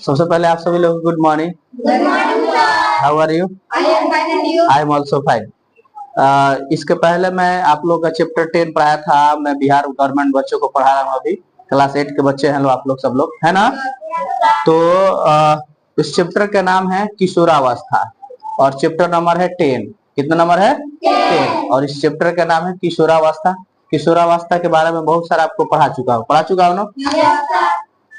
सबसे पहले आप सभी लोग good morning. How are you? I am also fine. इसके पहले मैं आप लोग का चैप्टर 10 पढ़ाया था। मैं बिहार गवर्नमेंट बच्चों को पढ़ा रहा हूँ। अभी क्लास 8 के बच्चे हैं आप लोग, सब लोग है ना। तो इस चैप्टर का नाम है किशोरावस्था और चैप्टर नंबर है 10। कितना नंबर है? 10। और इस चैप्टर का नाम है किशोरावस्था। किशोरावस्था के बारे में बहुत सारा आपको पढ़ा चुका हूँ ना।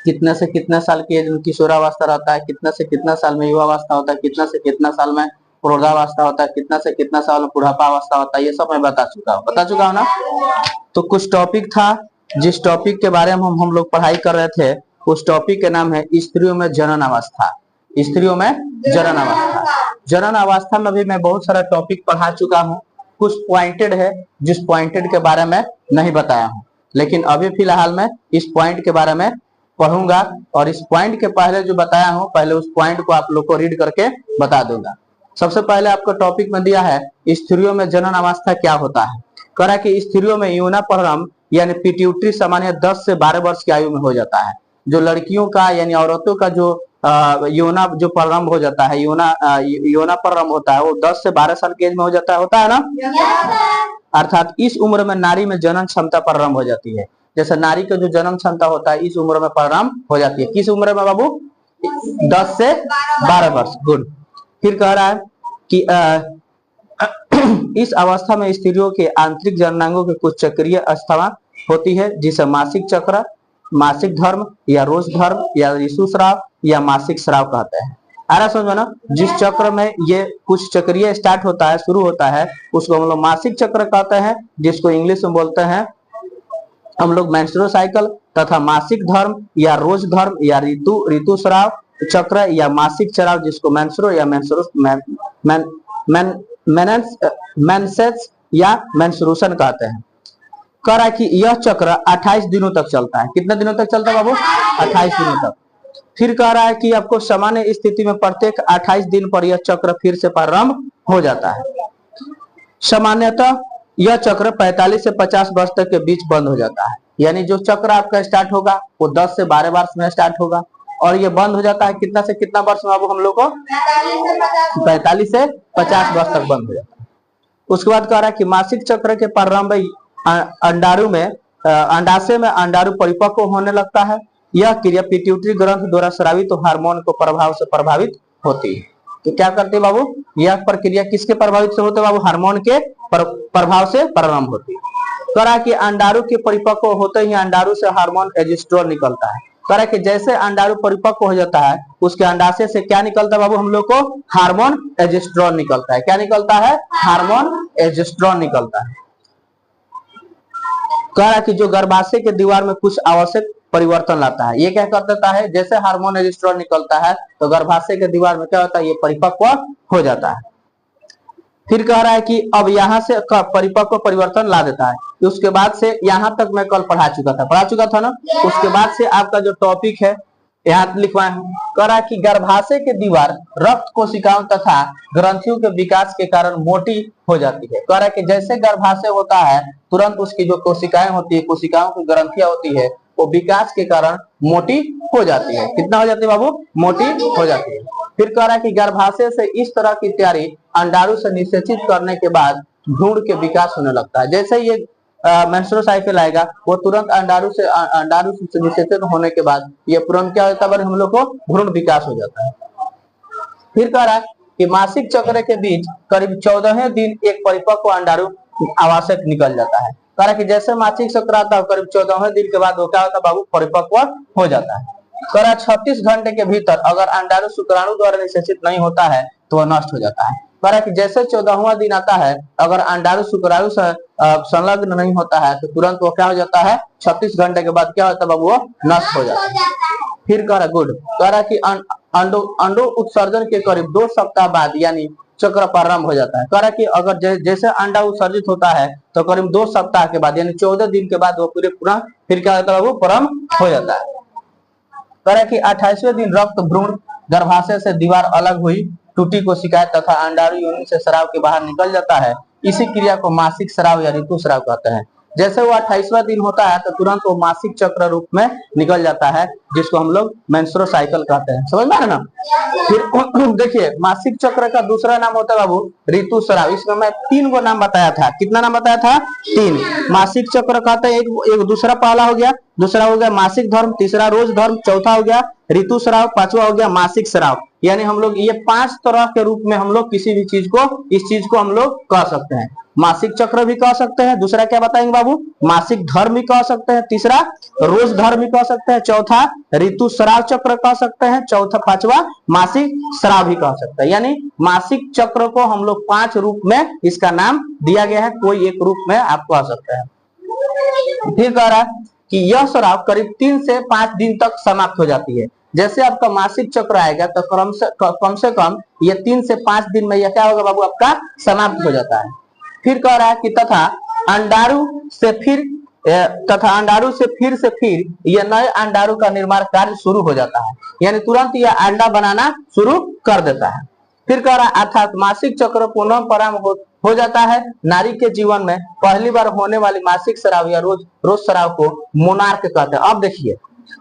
कितने से कितने साल की एज में किशोरावस्था रहता है, कितने से कितना साल में युवावस्था होता है, कितना से कितना साल में प्रौढ़ावस्था होता है, कितना से कितना साल में बुढ़ापावस्था होता है, ये सब मैं बता चुका हूँ ना। तो कुछ टॉपिक था जिस टॉपिक के बारे में हम लोग पढ़ाई कर रहे थे, उस टॉपिक के नाम है स्त्रियों में जनन अवस्था। स्त्रियों में जनन अवस्था। जनन अवस्था में भी मैं बहुत सारा टॉपिक पढ़ा चुका हूँ। कुछ पॉइंटेड है जिस पॉइंटेड के बारे में नहीं बताया हूँ, लेकिन अभी फिलहाल में इस पॉइंट के बारे में पढ़ूंगा और इस पॉइंट के पहले जो बताया हूँ, पहले उस पॉइंट को आप लोग को रीड करके बता दूंगा। सबसे पहले आपको टॉपिक में दिया है स्त्रियों में जनन अवस्था क्या होता है। कह रहा है कि स्त्रियों में यौना प्रारंभ यानी पिट्यूटरी सामान्य 10 से 12 वर्ष की आयु में हो जाता है। जो लड़कियों का यानी औरतों का जो यौना जो प्रारंभ हो जाता है, यौना प्रारंभ होता है, वो 10 से 12 साल की एज में हो जाता है ना। अर्थात इस उम्र में नारी में जनन क्षमता प्रारंभ हो जाती है। जैसे नारी का जो जन्म क्षमता होता है इस उम्र में प्रारंभ हो जाती है। किस उम्र में बाबू? 10 से 12 वर्ष। गुड। फिर कह रहा है कि इस अवस्था में स्त्रियों के आंतरिक जननांगों के कुछ चक्रीय अवस्था होती है, जिसे मासिक चक्र, मासिक धर्म या रोज धर्म या ऋतुस्राव या मासिक स्राव कहते हैं। आ रहा समझो ना। जिस चक्र में ये कुछ चक्रीय स्टार्ट होता है, शुरू होता है, उसको हम लोग मासिक चक्र कहते हैं, जिसको इंग्लिश में बोलते हैं हम लोग मेंस्ट्रुअल साइकिल, तथा मासिक धर्म या रोज धर्म या ऋतुस्राव चक्र या मासिक चराव, जिसको मेंस्ट्रुअल या मेंसेस या मेंस्ट्रुएशन कहते हैं। कह रहा है कि यह चक्र 28 दिनों तक चलता है। कितने दिनों तक चलता है बाबू? 28 दिनों तक। फिर कह रहा है कि आपको सामान्य स्थिति में प्रत्येक 28 दिन पर यह चक्र फिर से प्रारंभ हो जाता है। सामान्यतः यह चक्र 45 से 50 वर्ष तक के बीच बंद हो जाता है। यानी जो चक्र आपका स्टार्ट होगा वो 10 से 12 वर्ष में स्टार्ट होगा और ये बंद हो जाता है कितना से कितना वर्ष में बाबू हम लोग को? 45 से 50 वर्ष तक बंद हो जाता है। उसके बाद कह रहा है कि मासिक चक्र के प्रारंभ अंडाणु में अंडाशय में अंडाणु परिपक्व होने लगता है। यह क्रिया पिट्यूटरी ग्रंथ द्वारा स्रावित तो हार्मोन को प्रभाव से प्रभावित होती है। तो क्या करते हैं बाबू? यह प्रक्रिया किसके प्रभावित से होते है बाबू? हार्मोन के प्रभाव से प्रारंभ होती है। कह रहा है कि अंडाणु के परिपक्व होते ही अंडाणु से हार्मोन एजिस्ट्रोन निकलता है। कह रहा है कि जैसे अंडाणु परिपक्व हो जाता है उसके अंडाशय से क्या निकलता है बाबू हम लोग को? हार्मोन एजिस्ट्रोन निकलता है। क्या निकलता है? हार्मोन एजिस्ट्रोन निकलता है। कह रहा है कि जो गर्भाशय के दीवार में कुछ आवश्यक परिवर्तन लाता है। ये क्या कर देता है? जैसे हार्मोन एजिस्ट्रोन निकलता है तो गर्भाशय के दीवार में क्या होता है? ये परिपक्व हो जाता है। फिर कह रहा है कि अब यहाँ से परिपक्व परिवर्तन ला देता है। उसके बाद से यहाँ तक मैं कल पढ़ा चुका था ना। उसके बाद से आपका जो टॉपिक है यहाँ लिखवाए हूँ। कह रहा है कि गर्भाशय के दीवार रक्त कोशिकाओं तथा ग्रंथियों के विकास के कारण मोटी हो जाती है। कह रहा है कि जैसे गर्भाशय होता है तुरंत उसकी जो कोशिकाएं होती है, कोशिकाओं की ग्रंथियां होती है, वो विकास के कारण मोटी हो जाती है। कितना हो जाती है बाबू? मोटी हो जाती है। फिर कह रहा है कि गर्भाशय से इस तरह की तैयारी अंडाणु से निषेचित करने के बाद भ्रूण के विकास होने लगता है। जैसे ये मेंस्ट्रुअल साइकिल आएगा वो तुरंत अंडाणु से निषेचित होने के बाद ये तुरंत क्या होता है हम लोग को? भ्रूण विकास हो जाता है। फिर कह रहा है कि मासिक चक्र के बीच करीब 14वें दिन एक परिपक्व अंडाणु आवश्यक निकल जाता है। कह रहा है कि जैसे मासिक चक्र आता है करीब 14वें दिन के बाद वो क्या होता है बाबू? परिपक्व हो जाता है। कह रहा है 36 घंटे के भीतर अगर अंडाणु शुक्राणु द्वारा निषेचित नहीं होता है तो वह नष्ट हो जाता है। कह रहा है कि जैसे 14वां दिन आता है अगर अंडाणु शुक्राणु से संलग्न नहीं होता है तो तुरंत वो क्या हो जाता है? 36 घंटे के बाद क्या होता है बाबू? वो नष्ट हो जाता है। फिर कह रहा गुड। कह रहा कि अंडो उत्सर्जन के करीब 2 सप्ताह बाद यानी चक्र प्रारंभ हो जाता है। कह रहा कि अगर जैसे अंडा उत्सर्जित होता है तो करीब 2 सप्ताह के बाद यानी 14 दिन के बाद वो पूरा फिर क्या होता है वो प्रारंभ हो जाता है। कह रहा कि 28वें दिन रक्त भ्रूण गर्भाशय से दीवार अलग हुई टूटी कोशिकाएं तथा अंडाणु योनि से स्राव के बाहर निकल जाता है। इसी क्रिया को मासिक स्राव या ऋतुस्राव कहते हैं। जैसे वो 28वां दिन होता है तो तुरंत वो मासिक चक्र रूप में निकल जाता है, जिसको हम लोग मेंस्ट्रुअल साइकिल कहते हैं। समझ में आ रहा है ना। फिर देखिए मासिक चक्र का दूसरा नाम होता है बाबू ऋतुस्राव। इसमें मैं 3 गो नाम बताया था। कितना नाम बताया था? 3। मासिक चक्र कहते हैं एक दूसरा पहला हो गया, दूसरा हो गया मासिक धर्म, तीसरा रोज धर्म, चौथा हो गया ऋतुस्राव, पांचवा हो गया मासिक स्राव। यानी हम लोग ये 5 तरह के रूप में हम लोग किसी भी चीज को, इस चीज को हम लोग कह सकते हैं। मासिक चक्र भी कह सकते हैं, दूसरा क्या बताएंगे बाबू? मासिक धर्म भी कह सकते हैं, तीसरा रोज धर्म भी कह सकते हैं, चौथा ऋतुस्राव चक्र कह सकते हैं, चौथा पांचवा मासिक स्राव भी कह सकते हैं। यानी मासिक चक्र को हम लोग 5 रूप में इसका नाम दिया गया है, कोई एक रूप में आप कह सकते हैं। फिर कह रहा है कि यह स्राव करीब 3 से 5 दिन तक समाप्त हो जाती है। जैसे आपका मासिक चक्र आएगा तो कम से कम ये 3 से 5 दिन में यह क्या होगा बाबू? आपका समाप्त हो जाता है। फिर कह रहा है कि तथा अंडाणु से फिर यह नए अंडाणु का निर्माण कार्य शुरू हो जाता है, यानी तुरंत यह अंडा बनाना शुरू कर देता है। फिर कह रहा है अर्थात मासिक चक्र पुनः प्रारंभ हो जाता है। नारी के जीवन में पहली बार होने वाली मासिक स्राव या रोज स्राव को मोनार्क कहते हैं। अब देखिए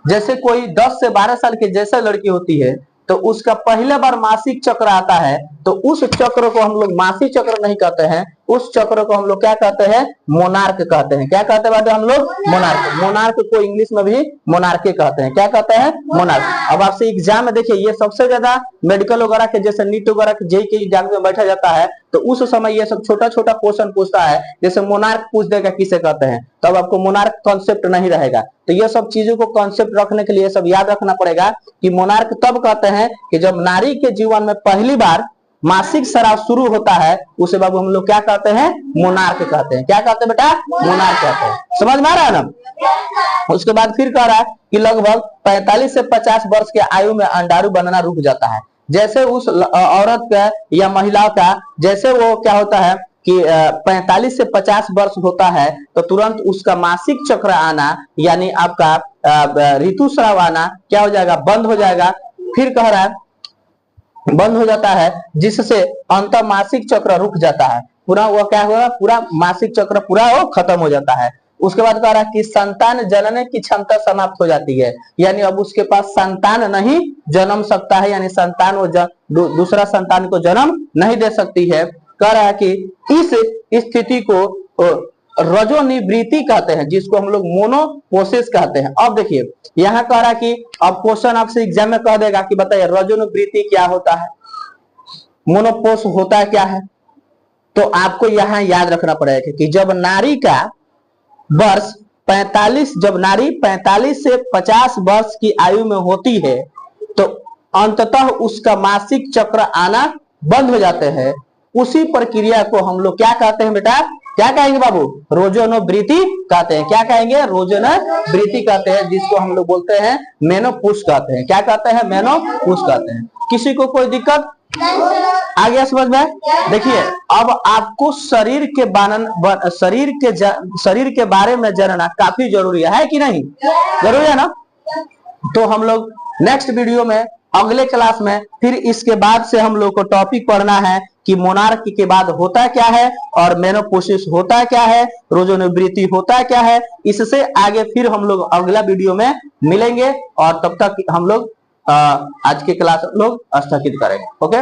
जैसे कोई 10 से 12 साल की जैसे लड़की होती है तो उसका पहले बार मासिक चक्र आता है, तो उस चक्र को हम लोग मासिक चक्र नहीं कहते हैं, उस चक्र को हम लोग क्या कहते हैं? मोनार्क कहते हैं। क्या कहते हैं हम लोग? मोनार्क। मोनार्क को इंग्लिश में भी मोनार्की कहते हैं। क्या कहते हैं? मोनार्क। अब आपसे एग्जाम में देखिए ये सबसे ज्यादा मेडिकल वगैरह के जैसे नीट वगैरह के जेईई के एग्जाम में बैठा जाता है, तो उस समय ये सब छोटा छोटा क्वेश्चन पूछता है। जैसे मोनार्क पूछ देगा किसे कहते हैं, तब आपको मोनार्क कॉन्सेप्ट नहीं रहेगा। तो ये सब चीजों को कॉन्सेप्ट रखने के लिए सब याद रखना पड़ेगा कि मोनार्क तब कहते हैं कि जब नारी के जीवन में पहली बार मासिक स्राव शुरू होता है, उसे बाबू हम लोग क्या कहते हैं? मोनार्क कहते हैं। क्या कहते हैं बेटा? मोनार्क कहते हैं। समझ में आ रहा है ना। उसके बाद फिर कह रहा है कि लगभग 45 से 50 वर्ष के आयु में अंडाणु बनना रुक जाता है। जैसे उस औरत का या महिला का जैसे वो क्या होता है कि 45 से 50 वर्ष होता है तो तुरंत उसका मासिक चक्र आना यानी आपका ऋतुस्राव आना क्या हो जाएगा? बंद हो जाएगा। फिर कह रहा है बंद हो जाता है, जिससे अंत मासिक चक्र रुक जाता है। पूरा वो क्या हुआ? पूरा मासिक चक्र पूरा वो खत्म हो जाता है। उसके बाद कह रहा है कि संतान जनने की क्षमता समाप्त हो जाती है, यानी अब उसके पास संतान नहीं जन्म सकता है, यानी संतान वो दूसरा संतान को जन्म नहीं दे सकती है। कह रहा है कि इस स्थिति को रजोनिवृत्ति कहते हैं, जिसको हम लोग मोनोपोसिस कहते हैं। अब देखिए यहाँ कह रहा है कि अब क्वेश्चन आपसे एग्जाम में कह देगा कि बताइए रजोनिवृत्ति क्या होता है, मोनोपोस होता है क्या है। तो आपको यहाँ याद रखना पड़ेगा कि जब नारी का वर्ष 45 जब नारी 45 से 50 वर्ष की आयु में होती है तो अंततः उसका मासिक चक्र आना बंद हो जाते हैं। उसी प्रक्रिया को हम लोग क्या कहते हैं बेटा? क्या कहेंगे बाबू? रोजोनोवृत्ति कहते हैं। क्या कहेंगे? रोजोनोवृत्ति कहते हैं, जिसको हम लोग बोलते हैं मेनोपॉज कहते हैं। क्या कहते हैं? मेनोपॉज कहते हैं। किसी को कोई दिक्कत आ गया समझ में? देखिए अब आपको शरीर के बारे में जानना काफी जरूरी है कि नहीं? जरूरी है ना। तो हम लोग नेक्स्ट वीडियो में अगले क्लास में फिर इसके बाद से हम लोग को टॉपिक पढ़ना है कि मोनार्क के बाद होता क्या है और मेनोपोसिस होता क्या है, रोजोनिवृत्ति होता क्या है। इससे आगे फिर हम लोग अगला वीडियो में मिलेंगे और तब तक हम लोग आज की क्लास लोग स्थगित करेंगे। ओके।